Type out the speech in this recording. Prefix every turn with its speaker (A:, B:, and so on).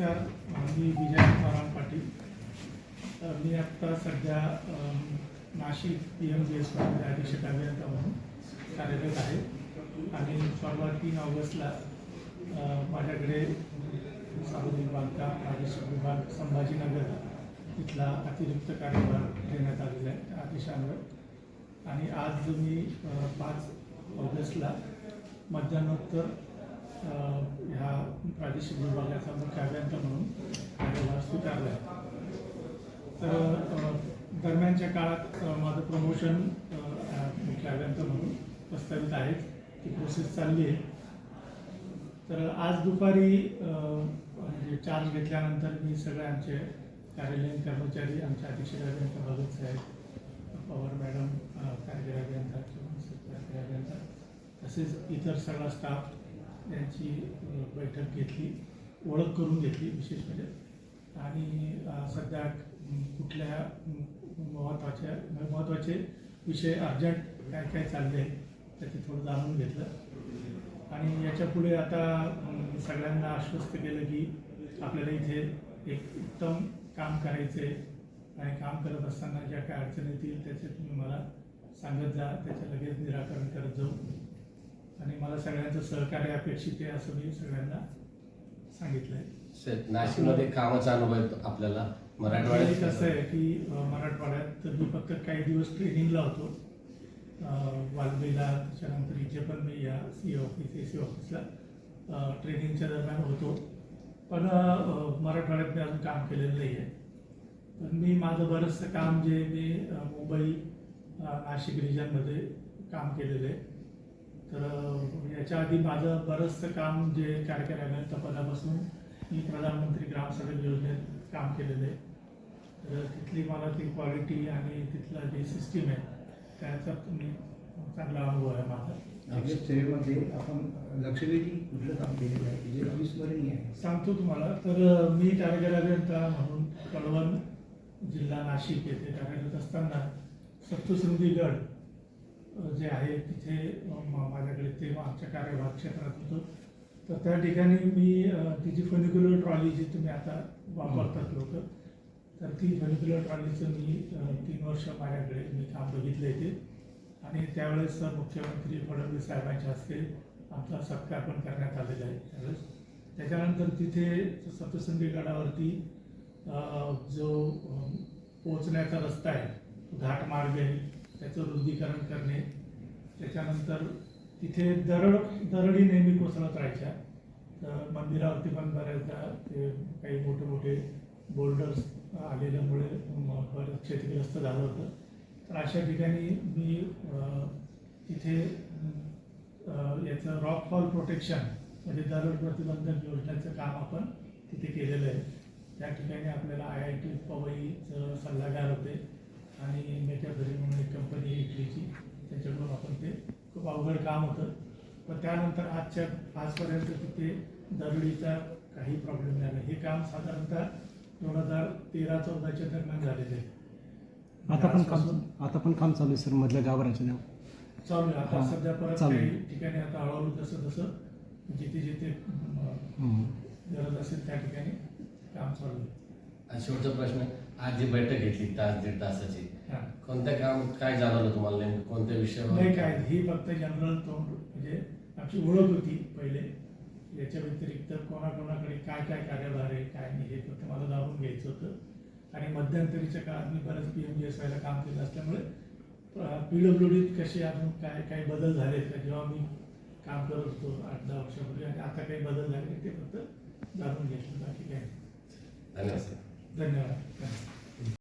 A: नमस्कार. मी विजय तुकाराम पाटील. मी आत्ता सध्या नाशिक PMGSमध्ये अधीक्षक अभियंता म्हणून कार्यरत आहे आणि 3 ऑगस्टला माझ्याकडे सार्वजनिक बांधकाम प्रादेशिक विभाग संभाजीनगर इथला अतिरिक्त कार्यभार देण्यात आलेला आहे त्या आदेशावर. आणि आज मी 5 ऑगस्टला मध्यान्होत्तर ह्या प्रादेशिक विभागाचा मुख्य अभियंता म्हणून कार्यभार स्वीकारला आहे. तर दरम्यानच्या काळात माझं प्रमोशन मुख्य अभियंता म्हणून प्रस्तावित आहे, ती प्रोसेस चालली आहे. तर आज दुपारी म्हणजे चार्ज घेतल्यानंतर मी सगळे आमचे कार्यालयीन कर्मचारी, आमचे अधीक्षक अभियंता भगत साहेब, पवार मॅडम, कार्यकारी अभियंता किंवा कार्यकारी अभियंता, तसेच इतर सगळा स्टाफ यांची बैठक घेतली, ओळख करून घेतली विशेष म्हणजे. आणि सध्या कुठल्या महत्त्वाचे विषय अर्जंट काय काय चालले त्याचे थोडं जाणून घेतलं. आणि याच्या पुढे आता सगळ्यांना आश्वस्त केलं की आपल्याला इथे एक उत्तम काम करायचं आहे आणि काम करत असताना ज्या काय अडचणी येतील त्याचे तुम्ही मला सांगत जा, त्याचं लगेच निराकरण करत जाऊ. आणि मला सगळ्यांचं सहकार्य अपेक्षित आहे असं मी सगळ्यांना सांगितलं आहे.
B: नाशिकमध्ये कामाचा अनुभव आपल्याला मराठवाड्यात
A: कसं आहे की मराठवाड्यात तर मी फक्त काही दिवस ट्रेनिंगला होतो वालबीला, त्याच्यानंतर इथे पण मी या सी ऑफिस AC ऑफिसला ट्रेनिंगच्या दरम्यान होतो. पण मराठवाड्यात मी अजून काम केलेलं नाही आहे. पण मी माझं बरंचसं काम जे मी मुंबई नाशिक रिजनमध्ये काम केलेलं आहे. तर याच्या आधी माझं बरंचसं काम जे कार्यकारी अभियंता पदापासून मी प्रधानमंत्री ग्राम सडक योजनेत काम केलेलं आहे. तर तिथली मला ती क्वालिटी आणि तिथला जी सिस्टीम आहे त्याचा तुम्ही चांगला अनुभव आहे माझा.
C: आपल्या सेवेमध्ये आपण लक्षवेधी कुठलं काम केलेलं आहे जे अविस्मरणीय आहे?
A: सांगतो तुम्हाला. तर मी कार्यकारी अभियंता म्हणून कळवण जिल्हा नाशिक येथे कार्यरत असताना सप्तशृंगी गड जे आहे तिथे माझ्याकडे तेव्हा आमच्या कार्यभार क्षेत्रात होतं. तर त्या ठिकाणी मी तिची फनिक्युलर ट्रॉली जी तुम्ही आता वापरतात लोक, तर ती फनिक्युलर ट्रॉलीचं मी 3 वर्ष माझ्याकडे मी काम बघितले ते. आणि त्यावेळेस मुख्यमंत्री फडणवीस साहेबांच्या हस्ते आमचा सत्कार पण करण्यात आलेला आहे त्यावेळेस. त्याच्यानंतर तिथे सप्तशृंगी गडावरती जो पोहोचण्याचा रस्ता आहे घाट मार्ग आहे त्याचं रुंदीकरण करणे. त्याच्यानंतर तिथे दरडी नेहमी कोसळत राहायच्या. तर मंदिरावरती पण बऱ्याचदा ते काही मोठे बोल्डर्स आलेल्यामुळे बरंच क्षतिग्रस्त झालं होतं. तर अशा ठिकाणी मी तिथे याचं रॉक फॉल प्रोटेक्शन म्हणजे दरड प्रतिबंधक योजनेचं काम आपण तिथे केलेलं आहे. त्या ठिकाणी आपल्याला IIT पवईचं सल्लागार होते आणि मेकॅफरी म्हणून एक कंपनी इटलीची, त्याच्याकडून आपण ते खूप अवघड काम होतं. पण त्यानंतर आजपर्यंत तिथे दरडीचा काही प्रॉब्लेम नाही आला. हे काम साधारणतः 2013-14च्या दरम्यान झालेलं आहे.
D: आता पण काम चालू आहे सर मधल्या गावाच्या नाव
A: चालू आहे. आता सध्या परत काही ठिकाणी आता हळूहळू जसं जिथे गरज असेल त्या ठिकाणी काम चालू आहे.
B: शेवटचा प्रश्न, आज जी बैठक घेतली 1.5-1.5 तासाची, कोणत्या काम काय जाणवलं तुम्हाला, नेमकं कोणत्या विषयावर?
A: नाही काय, ही फक्त जनरल तोंड म्हणजे आमची ओळख होती पहिले. याच्या व्यतिरिक्त कोणाकोणाकडे काय काय कार्यभार आहे काय नाही हे फक्त मला जाणून घ्यायचं होतं. आणि मध्यंतरीच्या काळात मी बरेच PMGSYला काम केलं असल्यामुळे PWDत कसे अजून काय काही बदल झाले का जेव्हा मी काम करत होतो 8-10 वर्षापूर्वी आणि आता काही बदल झाले ते फक्त जाणून घेतलं, बाकी काय.
B: धन्यवाद.
A: धन्यवाद.